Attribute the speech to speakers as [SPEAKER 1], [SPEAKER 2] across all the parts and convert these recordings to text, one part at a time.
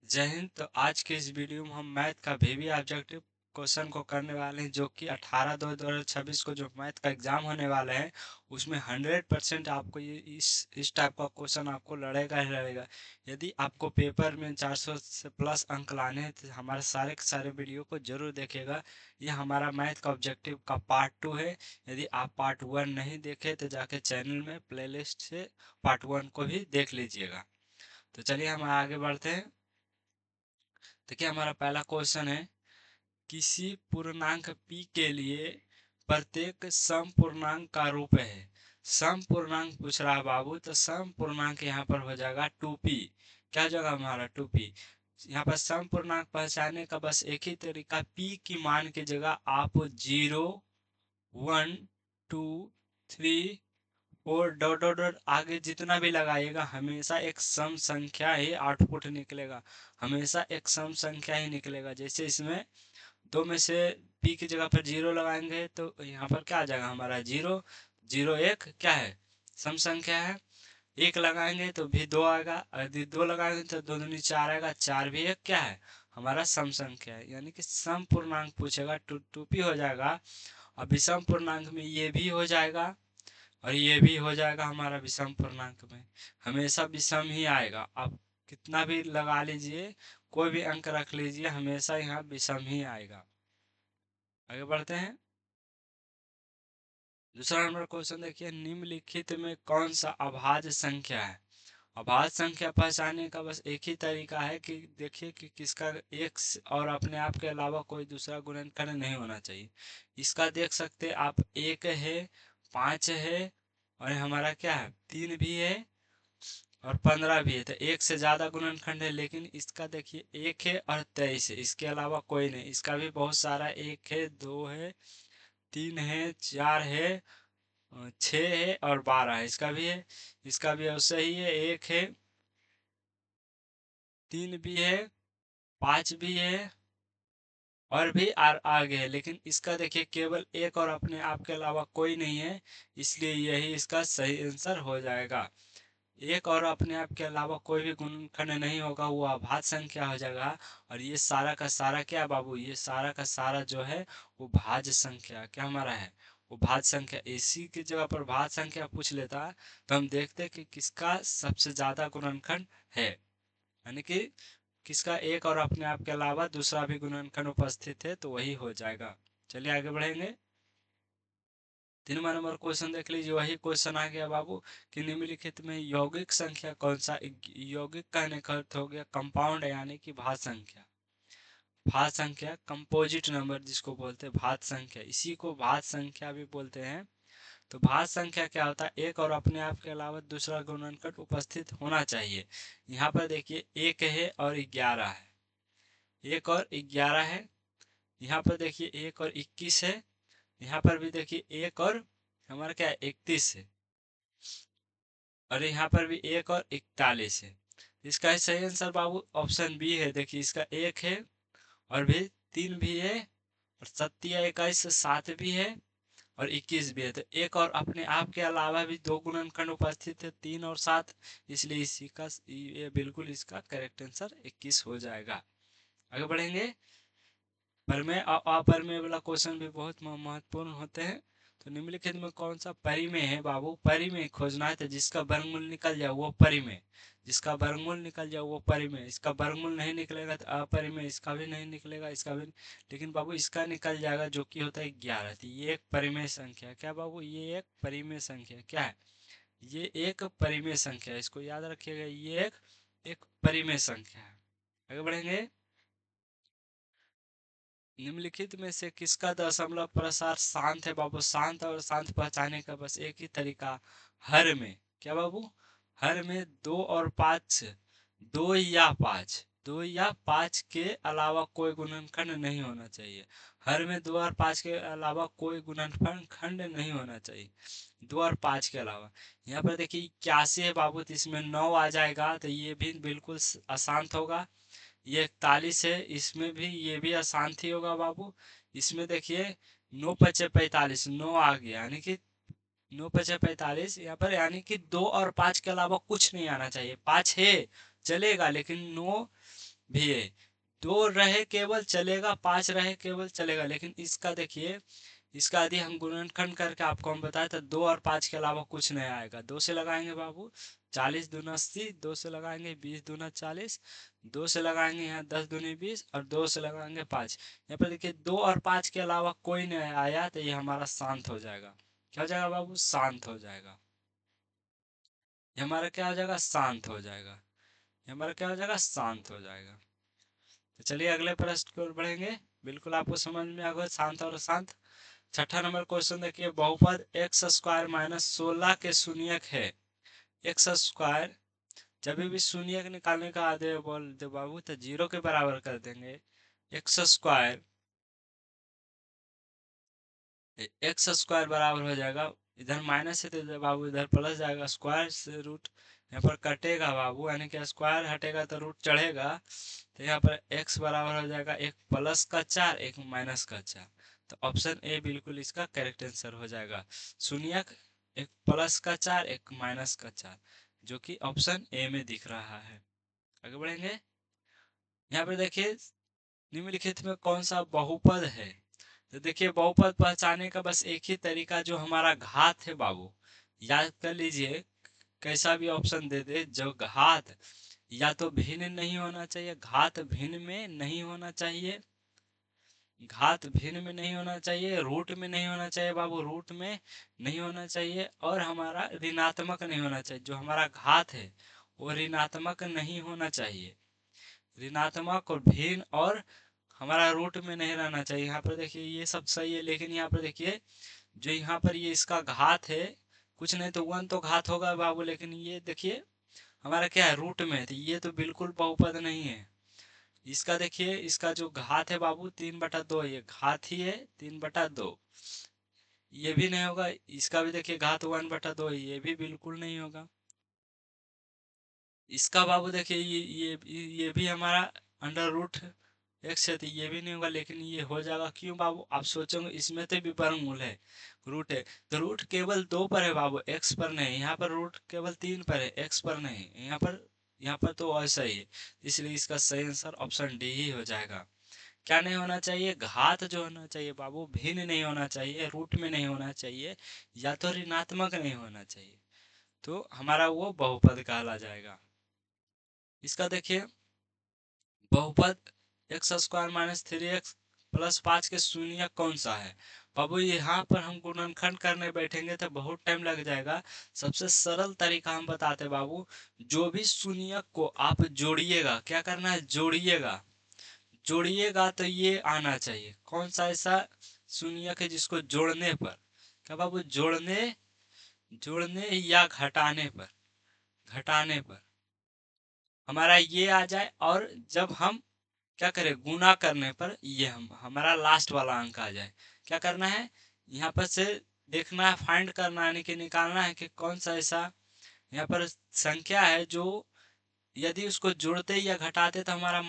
[SPEAKER 1] जय हिंद। तो आज के इस वीडियो में हम मैथ का वीवी ऑब्जेक्टिव क्वेश्चन को करने वाले हैं, जो कि 18/2/2026 को जो मैथ का एग्जाम होने वाला है उसमें 100% आपको ये इस टाइप का क्वेश्चन आपको लड़ेगा ही लड़ेगा। यदि आपको पेपर में 400 से प्लस अंक लाने हैं तो हमारे सारे के सारे वीडियो को जरूर देखिएगा। ये हमारा मैथ का ऑब्जेक्टिव का पार्ट 2 है। यदि आप पार्ट 1 नहीं देखे तो जाके चैनल में प्लेलिस्ट से पार्ट 1 को भी देख लीजिएगा। तो चलिए हम आगे बढ़ते हैं। देखिए हमारा पहला क्वेश्चन है, किसी पूर्णांक p के लिए प्रत्येक सम पूर्णांक का रूप है। सम पूर्णांक पूछ रहा है बाबू, तो सम पूर्णांक यहाँ पर हो जाएगा 2p। क्या हो जाएगा हमारा 2p। यहाँ पर सम पूर्णांक पहचानने का बस एक ही तरीका, p की मान की जगह आप 0 1 2 3 और डॉट डॉट डॉट आगे जितना भी लगाइएगा हमेशा एक सम संख्या ही आउटपुट निकलेगा। हमेशा एक सम संख्या ही निकलेगा। जैसे इसमें दो में से p की जगह पर 0 लगाएंगे तो यहाँ पर क्या आ जाएगा हमारा 0 0 1 क्या है, सम संख्या है। एक लगाएंगे तो भी 2 आएगा, यदि 2 लगाएंगे तो 2 दूनी 4 आएगा, 4 भी एक क्या है, हमारा सम संख्या है। यानी कि सम पूर्णांक पूछेगा टू पी हो जाएगा। और विषम पूर्णांक में ये भी हो जाएगा और ये भी हो जाएगा। हमारा विषम पूर्णांक में हमेशा विषम ही आएगा। आप कितना भी लगा लीजिए, कोई भी अंक रख लीजिए, हमेशा यहाँ विषम ही आएगा। आगे बढ़ते हैं। दूसरा नंबर क्वेश्चन देखिए, निम्नलिखित में कौन सा अभाज्य संख्या है। अभाज्य संख्या पहचानने का बस एक ही तरीका है कि देखिए कि किसका एक और अपने आप के अलावा कोई दूसरा गुणनखंड नहीं होना चाहिए। इसका देख सकते आप, 1 है, 5 है और हमारा क्या है 3 भी है और 15 भी है। तो एक से ज्यादा गुणनखंड है, लेकिन इसका देखिए 1 है और 23 है, इसके अलावा कोई नहीं। इसका भी बहुत सारा, 1 है, 2 है, 3 है, 4 है, 6 है और 12 है। इसका भी है, इसका भी ऐसा ही है, 1 है, 3 भी है, 5 भी है और भी आगे है। लेकिन इसका देखिए केवल एक और अपने आप के अलावा कोई नहीं है, इसलिए यही इसका सही आंसर हो जाएगा। एक और अपने आप के अलावा कोई भी गुणनखंड नहीं होगा, वो अभाज्य संख्या हो जाएगा। और ये सारा का सारा क्या बाबू, ये सारा का सारा जो है वो भाज्य संख्या क्या हमारा है, वो भाज्य संख्या। इसी की जगह पर भाज्य संख्या पूछ लेता तो हम देखते कि किसका सबसे ज्यादा गुणनखंड है, यानी कि किसका एक और अपने आप के अलावा दूसरा भी गुणनखंड उपस्थित है, तो वही हो जाएगा। चलिए आगे बढ़ेंगे। 3वां नंबर क्वेश्चन देख लीजिए, वही क्वेश्चन आ गया बाबू कि निम्नलिखित में यौगिक संख्या कौन सा। यौगिक कहने का अर्थ हो गया कंपाउंड, यानी कि भाज्य संख्या। भाज्य संख्या कंपोजिट नंबर जिसको बोलते हैं भाज्य संख्या, इसी को भाज्य संख्या भी बोलते हैं। तो भाज्य संख्या क्या होता है, एक और अपने आप के अलावा दूसरा गुणनखंड उपस्थित होना चाहिए। यहाँ पर देखिए 1 है और 11 है, 1 और 11 है। यहाँ पर देखिए 1 और 21 है। यहाँ पर भी देखिए 1 और हमारा क्या है 31 है। और यहाँ पर भी 1 और 41 है। इसका सही आंसर बाबू ऑप्शन बी है। देखिए इसका 1 है और भी 3 भी है और 21 7 भी है और 21 भी है। तो एक और अपने आप के अलावा भी दो गुणनखंड उपस्थित है, 3 और 7, इसलिए इसी का ये बिल्कुल इसका करेक्ट आंसर 21 हो जाएगा। आगे बढ़ेंगे। परमेय और अपरमेय वाला क्वेश्चन भी बहुत महत्वपूर्ण होते हैं। तो निम्नलिखित में कौन सा परिमेय है बाबू। परिमेय खोजना है तो जिसका वर्गमूल निकल जाए वो परिमेय, जिसका वर्गमूल निकल जाए वो परिमेय। इसका वर्गमूल नहीं निकलेगा तो अपरिमेय, इसका भी नहीं निकलेगा, इसका भी। लेकिन बाबू इसका निकल जाएगा जो कि होता है 11। तो ये एक परिमेय संख्या क्या बाबू, ये एक परिमेय संख्या क्या है, ये एक परिमेय संख्या है। इसको याद रखिएगा, ये एक परिमेय संख्या है। आगे बढ़ेंगे। निम्नलिखित में से किसका दशमलव प्रसार शांत है बाबू। शांत और शांत पहचाने का बस एक ही तरीका, हर में क्या बाबू, हर में 2 और 5, 2 या 5, 2 या 5 के अलावा कोई गुणनखंड नहीं होना चाहिए। हर में 2 और 5 के अलावा कोई गुणनखंड नहीं होना चाहिए, 2 और 5 के अलावा। यहाँ पर देखिए 81 है बाबू, तो इसमें 9 आ जाएगा, तो ये भी बिल्कुल अशांत होगा। ये 41 है, इसमें भी ये भी अशांति होगा बाबू। इसमें देखिए 9 पचे 45, 9 आ गया, यानी कि 9 पचे 45 यहाँ पर, यानी कि 2 और 5 के अलावा कुछ नहीं आना चाहिए। 5 है चलेगा, लेकिन 9 भी है। 2 रहे केवल चलेगा, 5 रहे केवल चलेगा, लेकिन इसका देखिए, इसका यदि हम गुणनखंड करके आपको हम बताए तो 2 और 5 के अलावा कुछ नहीं आएगा। 2 से लगाएंगे बाबू 40 दूना 80, 2 से लगाएंगे 20 दूना 40, 2 से लगाएंगे यहाँ 10 दूनी 20 और 2 से लगाएंगे 5। यहाँ पर देखिए 2 और 5 के अलावा कोई नहीं आया तो ये हमारा शांत हो जाएगा। क्या हो जाएगा बाबू? शांत हो जाएगा। ये हमारा क्या हो जाएगा? शांत हो जाएगा। ये हमारा क्या हो जाएगा? शांत हो जाएगा। तो चलिए अगले प्रश्न की ओर बढ़ेंगे। बिल्कुल आपको समझ में आ गया शांत और अशांत। छठा नंबर क्वेश्चन देखिए, बहुपद एक्स स्क्वायर माइनस 16 के शून्यक है। एक्स स्क्वायर जब भी शून्यक निकालने का आदेश बोल दे बाबू तो 0 के बराबर कर देंगे। एक्स स्क्वायर, एक्स स्क्वायर बराबर हो जाएगा, इधर माइनस है तो इधर बाबू इधर प्लस जाएगा, स्क्वायर से रूट यहाँ पर कटेगा बाबू, यानी कि स्क्वायर हटेगा तो रूट चढ़ेगा। तो यहाँ पर x बराबर हो जाएगा एक प्लस का 4 एक माइनस का 4। तो ऑप्शन ए बिल्कुल इसका करेक्ट आंसर हो जाएगा। शून्यक एक प्लस का 4 एक माइनस का 4, जो कि ऑप्शन ए में दिख रहा है। आगे बढ़ेंगे। यहाँ पे देखिए निम्नलिखित में कौन सा बहुपद है। तो देखिए बहुपद पहचाने का बस एक ही तरीका, जो हमारा घात है बाबू, याद कर लीजिए। कैसा भी ऑप्शन दे दे, जो घात या तो भिन्न नहीं होना चाहिए, घात भिन्न में नहीं होना चाहिए, घात भिन्न में नहीं होना चाहिए, रूट में नहीं होना चाहिए बाबू, रूट में नहीं होना चाहिए, और हमारा ऋणात्मक नहीं होना चाहिए। जो हमारा घात है वो ऋणात्मक नहीं होना चाहिए, ऋणात्मक और भिन्न, और हमारा रूट में नहीं रहना चाहिए। यहाँ पर देखिए ये सब सही है, लेकिन यहाँ पर देखिए जो यहाँ पर ये इसका घात है, कुछ नहीं तो 1 तो घात होगा बाबू, लेकिन ये देखिए हमारा क्या है? रूट में है, तो ये तो बिल्कुल बहुपद नहीं है। इसका देखिए, इसका जो घात है बाबू 3/2, ये घात ही है 3/2, ये भी नहीं होगा। इसका भी देखिए घात 1/2, ये भी बिल्कुल नहीं होगा। इसका बाबू देखिए ये भी हमारा अंडर रूट एक्स है, तो ये भी नहीं होगा, लेकिन ये हो जाएगा। क्यों बाबू? आप सोचोगे इसमें तो भी वर्गमूल है, रूट है, तो रूट केवल 2 पर है बाबू, एक्स पर नहीं। यहाँ पर रूट केवल 3 पर है, एक्स पर नहीं। यहाँ पर तो ऐसा ही है, इसलिए इसका सही आंसर ऑप्शन डी ही हो जाएगा। क्या नहीं होना चाहिए? घात जो होना चाहिए बाबू भिन्न नहीं होना चाहिए, रूट में नहीं होना चाहिए, या तो ऋणात्मक नहीं होना चाहिए, तो हमारा वो बहुपद कहला जाएगा। इसका देखिए बहुपद x square minus 3x plus 5 के शून्य कौन सा है। बाबू यहाँ पर हम गुणनखंड करने बैठेंगे तो बहुत टाइम लग जाएगा। सबसे सरल तरीका हम बताते बाबू, जो भी शून्य को आप जोड़िएगा, क्या करना है? जोड़िएगा, जोड़िएगा तो ये आना चाहिए। कौन सा ऐसा शून्य है जिसको जोड़ने पर, क्या बाबू? जोड़ने, जोड़ने या घटाने पर, घटाने पर हमारा ये आ जाए, और जब हम क्या करें? गुना करने पर ये हम हमारा लास्ट वाला अंक आ जाए। क्या करना है? यहाँ पर से देखना है, फाइंड करना है, यानी कि निकालना है कि कौन सा ऐसा यहाँ पर संख्या है जो यदि उसको जोड़ते या घटाते तो हमारा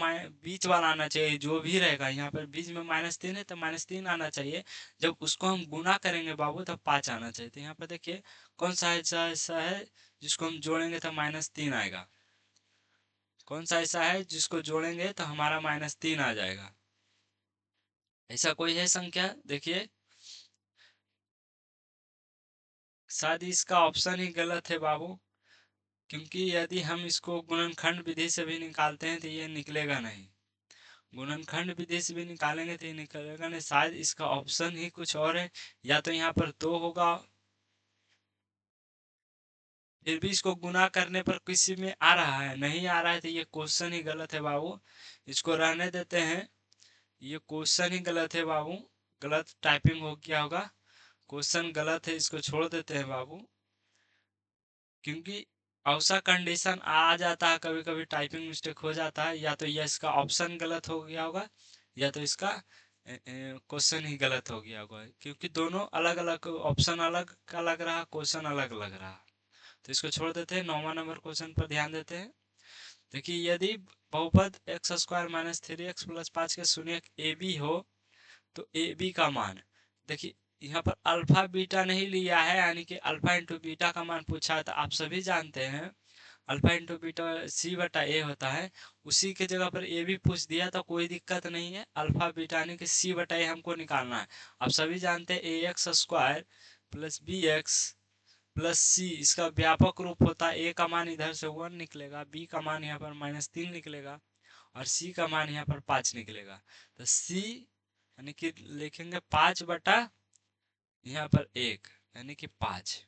[SPEAKER 1] बीच वाला आना चाहिए, जो भी रहेगा। यहाँ पर बीच में -3 है तो -3 आना चाहिए। जब उसको हम गुना करेंगे बाबू तब 5 आना चाहिए। तो यहाँ पर देखिए कौन सा ऐसा ऐसा है जिसको हम जोड़ेंगे तो -3 आएगा। कौन सा ऐसा है जिसको जोड़ेंगे तो हमारा -3 आ जाएगा? ऐसा कोई है संख्या? देखिए शायद इसका ऑप्शन ही गलत है बाबू, क्योंकि यदि हम इसको गुणनखंड विधि से भी निकालते हैं तो ये निकलेगा नहीं। गुणनखंड विधि से भी निकालेंगे तो ये निकलेगा नहीं। शायद इसका ऑप्शन ही कुछ और है, या तो यहाँ पर 2 होगा, फिर भी इसको गुना करने पर किसी में आ रहा है, नहीं आ रहा है, तो ये क्वेश्चन ही गलत है बाबू। इसको रहने देते हैं, ये क्वेश्चन ही गलत है बाबू, गलत टाइपिंग हो गया होगा, क्वेश्चन गलत है, इसको छोड़ देते हैं बाबू। क्योंकि ऐसा कंडीशन आ जाता है, कभी कभी टाइपिंग मिस्टेक हो जाता है, या तो ये इसका ऑप्शन गलत हो गया होगा, या तो इसका क्वेश्चन ही गलत हो गया होगा, क्योंकि दोनों अलग अलग, ऑप्शन अलग का लग रहा, क्वेश्चन अलग लग रहा। तो इसको छोड़ देते हैं, 9वां नंबर क्वेश्चन पर ध्यान देते हैं। देखिए यदि बहुपद x square minus 3x plus 5 के शून्य ए बी हो, तो ए बी का मान, देखिए यहाँ पर अल्फा बीटा नहीं लिया है, यानी कि अल्फा इंटू बीटा का मान पूछा है। तो आप सभी जानते हैं अल्फा इंटू बीटा सी बटा ए होता है, उसी के जगह पर ए भी पूछ दिया तो कोई दिक्कत नहीं है। अल्फा बीटा यानी कि सी बटा ए हमको निकालना है। आप सभी जानते हैं A x square plus B x plus C, इसका व्यापक रूप होता है। ए का मान इधर से 1 निकलेगा, बी का मान यहाँ पर -3 निकलेगा और सी का मान यहाँ पर 5 निकलेगा। तो सी यानी कि लिखेंगे 5 बटा यहाँ पर 1 यानी कि 5।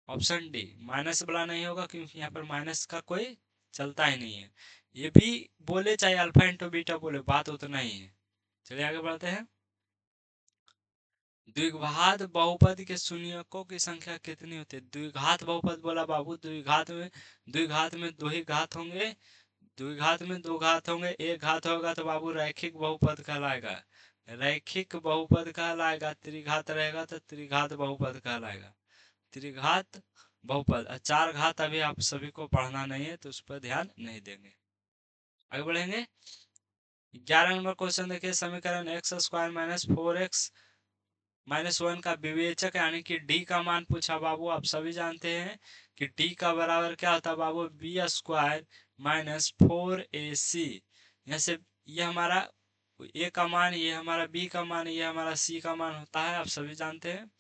[SPEAKER 1] ऑप्शन डी माइनस वाला नहीं होगा क्योंकि यहाँ पर माइनस का कोई चलता ही नहीं है। ये भी बोले चाहे अल्फा इंटू बीटा बोले, बात उतना ही है। चलिए आगे बढ़ते हैं। द्विघात बहुपद के शून्यकों की संख्या कितनी होती है? द्विघात बहुपद बोला बाबू, द्विघात में दो ही घात होंगे, द्विघात में दो घात होंगे, एक घात होगा तो बाबू रैखिक बहुपद कहलाएगा। रैखिक बहुपद कहलाएगा। त्रिघात रहेगा तो त्रिघात बहुपद कहलाएगा। त्रिघात बहुपद। चार घात अभी आप सभी को पढ़ना नहीं है तो उस पर ध्यान नहीं देंगे। आगे बढ़ेंगे। 11 नंबर क्वेश्चन देखिए, समीकरण x square minus 4x minus 1 का विवेचक यानी कि डी का मान पूछा बाबू। आप सभी जानते हैं कि डी का बराबर क्या होता है बाबू, बी स्क्वायर माइनस 4ac। यहाँ से ये हमारा ए का मान, ये हमारा बी का मान, ये हमारा सी का मान होता है, आप सभी जानते हैं।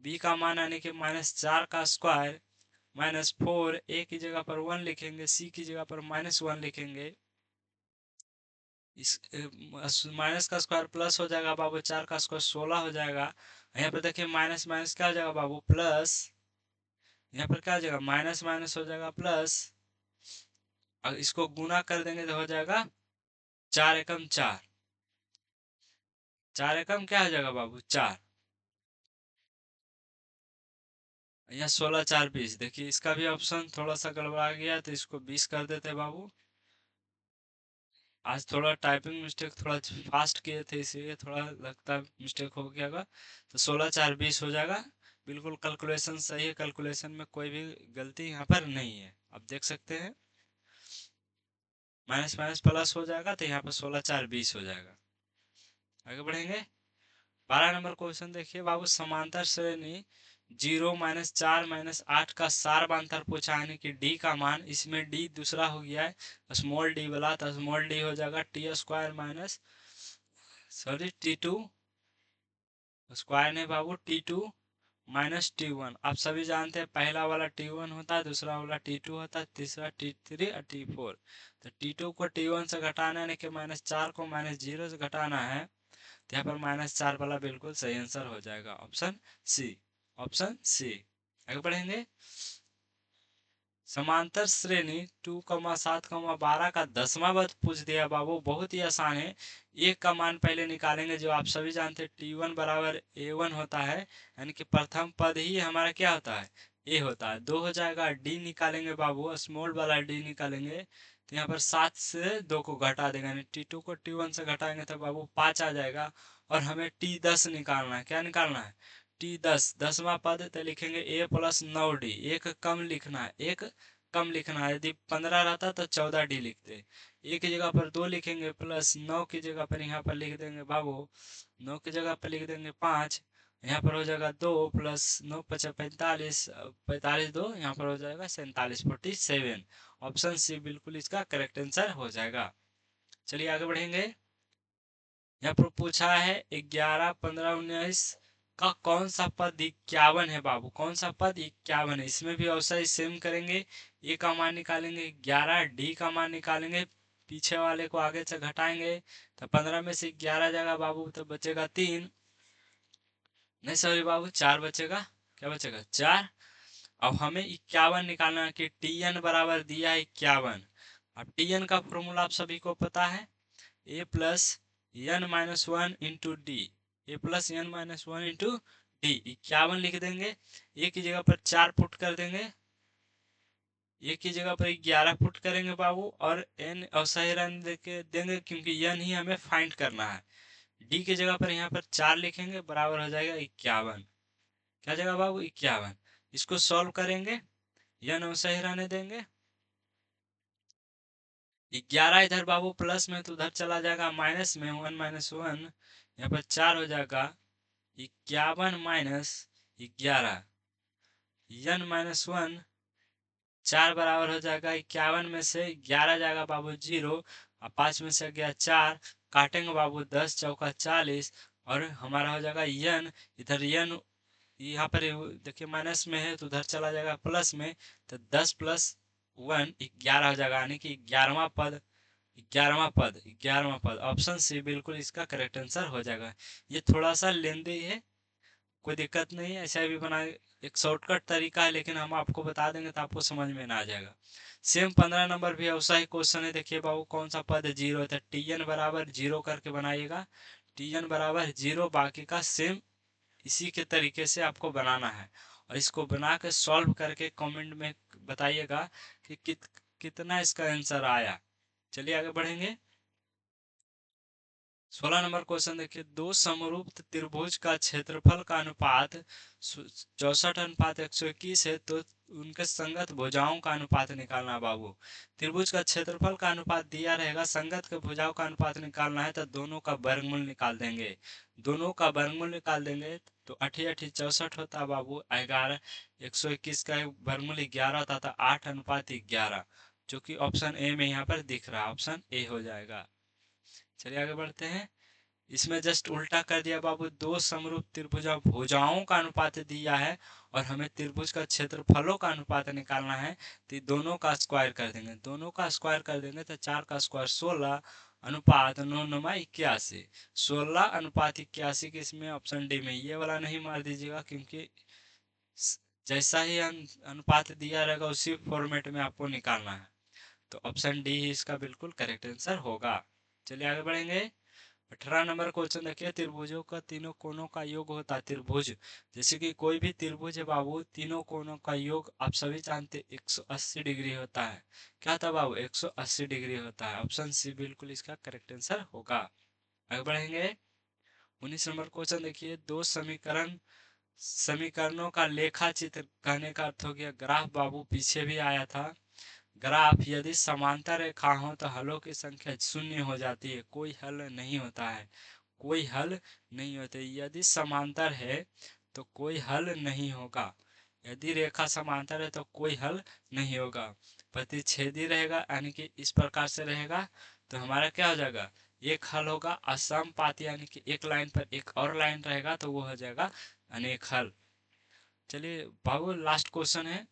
[SPEAKER 1] बी का मान यानी कि -4 का स्क्वायर -4, ए की जगह पर 1 लिखेंगे, सी की जगह पर -1 लिखेंगे। इस माइनस का स्क्वायर प्लस हो जाएगा बाबू, 4 का स्क्वायर 16 हो जाएगा। यहाँ पर देखिए माइनस माइनस क्या हो जाएगा बाबू, प्लस। यहाँ पर क्या हो जाएगा, माइनस माइनस हो जाएगा प्लस। और इसको गुना कर देंगे तो हो जाएगा 4 एकम 4, 4 एकम क्या हो जाएगा बाबू 4। यहाँ 16 4 20। देखिए इसका भी ऑप्शन थोड़ा सा गड़बड़ा गया तो इसको 20 कर देते हैं बाबू। आज थोड़ा टाइपिंग मिस्टेक थोड़ा फास्ट किए थे इसलिए थोड़ा लगता मिस्टेक हो गया होगा। तो 16 4 20 हो जाएगा। बिल्कुल कैलकुलेशन सही है, कैलकुलेशन में कोई भी गलती यहाँ पर नहीं है, आप देख सकते हैं। माइनस माइनस प्लस हो जाएगा तो यहाँ पर 16 4 20 हो जाएगा। आगे बढ़ेंगे। 12 नंबर क्वेश्चन देखिए बाबू, समांतर श्रेणी 0 -4 -8 का सार अंतर पूछा यानी कि डी का मान। इसमें डी दूसरा हो गया है स्मॉल डी वाला, तो स्मॉल डी हो जाएगा T square minus T2 square नहीं बाबू, T2 माइनस T1। आप सभी जानते हैं पहला वाला T1 होता है, दूसरा वाला T2 होता है, तीसरा T3 और T4। तो T2 को T1 से घटाना है कि -4 को -0 से घटाना है, तो यहाँ पर -4 वाला बिल्कुल सही आंसर हो जाएगा। Option C, option C. आगे बढ़ेंगे। समांतर श्रेणी 2,7,12 का 10वां पद पूछ दिया बाबू, बहुत ही आसान है। एक का मान पहले निकालेंगे, जो आप सभी जानते हैं T1 बराबर A1 होता है, यानी कि प्रथम पद ही हमारा क्या होता है, ए होता है। 2 हो जाएगा, डी निकालेंगे बाबू, स्मॉल वाला डी निकालेंगे तो यहाँ पर 7 से 2 को घटा देगा, यानी T2 को T1 से घटाएंगे तो बाबू 5 आ जाएगा। और हमें T10 निकालना है। क्या निकालना है, T10। 10वां पद तो लिखेंगे A प्लस 9D। एक कम लिखना है, एक कम लिखना है। यदि 15 रहता तो 14D लिखते। ए की जगह पर 2 लिखेंगे प्लस 9 की जगह पर यहाँ पर लिख देंगे बाबू, 9 की जगह पर लिख देंगे 5। यहाँ पर हो जाएगा 2 प्लस 9 5 45, 45 2 यहाँ पर हो जाएगा 47 47। ऑप्शन सी बिल्कुल इसका करेक्ट आंसर हो जाएगा। चलिए आगे बढ़ेंगे। यहाँ पर पूछा है 11 15 19 का कौन सा पद 51 है बाबू, कौन सा पद 51 है। इसमें भी वैसा ही सेम करेंगे। ए का मान निकालेंगे 11, डी का मान निकालेंगे, पीछे वाले को आगे से घटाएंगे तो 15 में से 11 जाएगा बाबू तो बचेगा 3। नहीं सॉरी बाबू, 4 बचेगा। क्या बचेगा, 4। अब हमें 51 निकालना है कि टी एन बराबर दिया है 51। अब टी एन का फॉर्मूला आप सभी को पता है, A plus N minus 1 into D, A plus N minus 1 into D. 51 लिख देंगे, ए की जगह पर 4 पुट कर देंगे, ए की जगह पर 11 पुट करेंगे बाबू, और एन सही रन देंगे क्योंकि एन ही हमें फाइंड करना है। डी की जगह पर यहाँ पर 4 लिखेंगे, बराबर हो जाएगा 51। क्या जगह बाबू, 51। इसको सॉल्व करेंगे, एन सही रहने देंगे। 11 इधर बाबू प्लस में तो उधर चला जाएगा माइनस में, 1 माइनस 1 यहाँ पर 4 हो जाएगा। 51 माइनस 11, एन माइनस 1 4 बराबर हो जाएगा 51 में से 11 जाएगा बाबू 0, और 5 में से गया 4, काटेंगे बाबू 10 चौका 40, और हमारा हो जाएगा यन, इधर यन यहाँ पर देखिए माइनस में है तो उधर चला जाएगा प्लस में, तो 10 प्लस 1 11 हो जाएगा, यानी कि 11वां पद, 11वां पद ऑप्शन सी बिल्कुल इसका करेक्ट आंसर हो जाएगा। ये थोड़ा सा लेंदी है, कोई दिक्कत नहीं है, ऐसा भी बना, एक शॉर्टकट तरीका है, लेकिन हम आपको बता देंगे तो आपको समझ में ना आ जाएगा। सेम 15 नंबर भी ऐसा ही क्वेश्चन है। देखिए बाबू कौन सा पद 0 है, तो टी एन बराबर 0 करके बनाइएगा, टी एन बराबर 0, बाकी का सेम इसी के तरीके से आपको बनाना है, और इसको बना के सॉल्व करके कमेंट में बताइएगा कि कितना इसका आंसर आया। चलिए आगे बढ़ेंगे। 16 नंबर क्वेश्चन देखिए, दो समरूप त्रिभुज का क्षेत्रफल का अनुपात 64:121 है, तो उनके संगत भुजाओं का अनुपात निकालना बाबू। त्रिभुज का क्षेत्रफल का अनुपात दिया रहेगा, संगत के भुजाओं का अनुपात निकालना है, तो दोनों का वर्गमूल निकाल देंगे, दोनों का वर्गमूल निकाल देंगे तो 8×8 = 64 होता है बाबू, 11 121 का वर्गमूल 11 होता था, 8:11, जो कि ऑप्शन ए में यहाँ पर दिख रहा है, ऑप्शन ए हो जाएगा। चलिए आगे बढ़ते हैं। इसमें जस्ट उल्टा कर दिया बाबू, दो समरूप त्रिभुजा भुजाओं का अनुपात दिया है और हमें त्रिभुज का क्षेत्रफलों का अनुपात निकालना है, तो दोनों का स्क्वायर कर देंगे, दोनों का स्क्वायर कर देंगे तो 4 का स्क्वायर 16 अनुपात 9×9 = 81, 16:81 के इसमें ऑप्शन डी में, ये वाला नहीं मार दीजिएगा, क्योंकि जैसा ही अनुपात दिया रहेगा उसी फॉर्मेट में आपको निकालना है, तो ऑप्शन डी ही इसका बिल्कुल करेक्ट आंसर होगा। चलिए आगे बढ़ेंगे। 18 नंबर क्वेश्चन देखिए, त्रिभुजों का तीनों कोनों का योग होता है, त्रिभुज जैसे कि कोई भी त्रिभुज है बाबू, तीनों कोनों का योग आप सभी जानते 180 डिग्री होता है। क्या था बाबू, 180 डिग्री होता है, ऑप्शन सी बिल्कुल इसका करेक्ट आंसर होगा। आगे बढ़ेंगे। 19 नंबर क्वेश्चन देखिए, दो समीकरणों का लेखा चित्र, कहने का अर्थ हो गया ग्राफ बाबू, पीछे भी आया था। ग्राफ यदि समांतर रेखा हो तो हलों की संख्या 0 हो जाती है, कोई हल नहीं होता है, कोई हल नहीं होते। यदि समांतर है तो कोई हल नहीं होगा, यदि रेखा समांतर है तो कोई हल नहीं होगा। प्रतिच्छेदी रहेगा, यानी कि इस प्रकार से रहेगा तो हमारा क्या हो जाएगा, एक हल होगा। असमपाती यानी कि एक लाइन पर एक और लाइन रहेगा तो वो हो जाएगा अनेक हल। चलिए बाबू लास्ट क्वेश्चन है,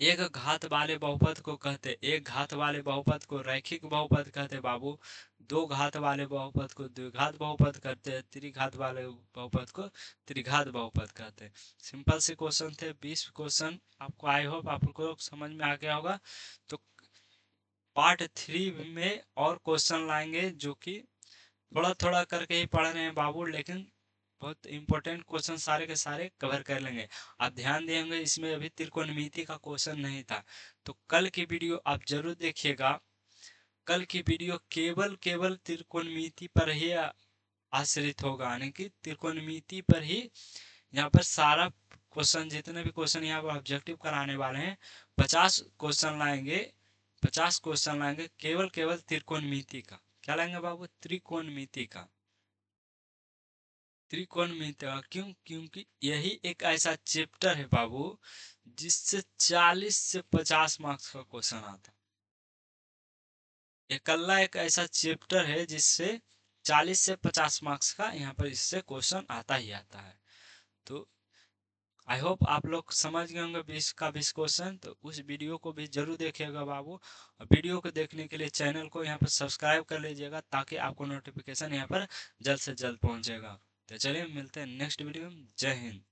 [SPEAKER 1] एक घात वाले बहुपद को कहते, एक घात वाले बहुपद को रैखिक बहुपद कहते बाबू, दो घात वाले बहुपद को द्विघात बहुपद कहते हैं, त्रिघात वाले बहुपद को त्रिघात बहुपद कहते हैं। सिंपल से क्वेश्चन थे, 20 क्वेश्चन आपको, आई होप आपको समझ में आ गया होगा। तो पार्ट 3 में और क्वेश्चन लाएंगे, जो कि थोड़ा थोड़ा करके ही पढ़ रहे हैं बाबू, लेकिन बहुत इंपॉर्टेंट क्वेश्चन सारे के सारे कवर कर लेंगे। आप ध्यान देंगे, इसमें अभी त्रिकोणमिति का क्वेश्चन नहीं था, तो कल की वीडियो आप जरूर देखिएगा। कल की वीडियो केवल केवल त्रिकोणमिति पर ही आश्रित होगा, यानी कि त्रिकोणमिति पर ही यहाँ पर सारा क्वेश्चन, जितने भी क्वेश्चन यहाँ पर ऑब्जेक्टिव कराने वाले हैं, 50 क्वेश्चन लाएंगे, 50 क्वेश्चन लाएंगे केवल केवल त्रिकोणमिति का। क्या लाएंगे बाबू, त्रिकोणमिति का, त्रिकोणमिति का। क्यों, क्योंकि यही एक ऐसा चैप्टर है बाबू जिससे 40 से 50 मार्क्स का क्वेश्चन आता है। इकल्ला एक ऐसा चैप्टर है जिससे 40 से 50 मार्क्स का यहाँ पर इससे क्वेश्चन आता ही आता है। तो आई होप आप लोग समझ गए होंगे 20 का 20 क्वेश्चन। तो उस वीडियो को भी जरूर देखिएगा बाबू, और वीडियो को देखने के लिए चैनल को यहाँ पर सब्सक्राइब कर लीजिएगा, ताकि आपको नोटिफिकेशन यहाँ पर जल्द से जल्द पहुँचेगा। तो चलिए मिलते हैं नेक्स्ट वीडियो में। जय हिंद।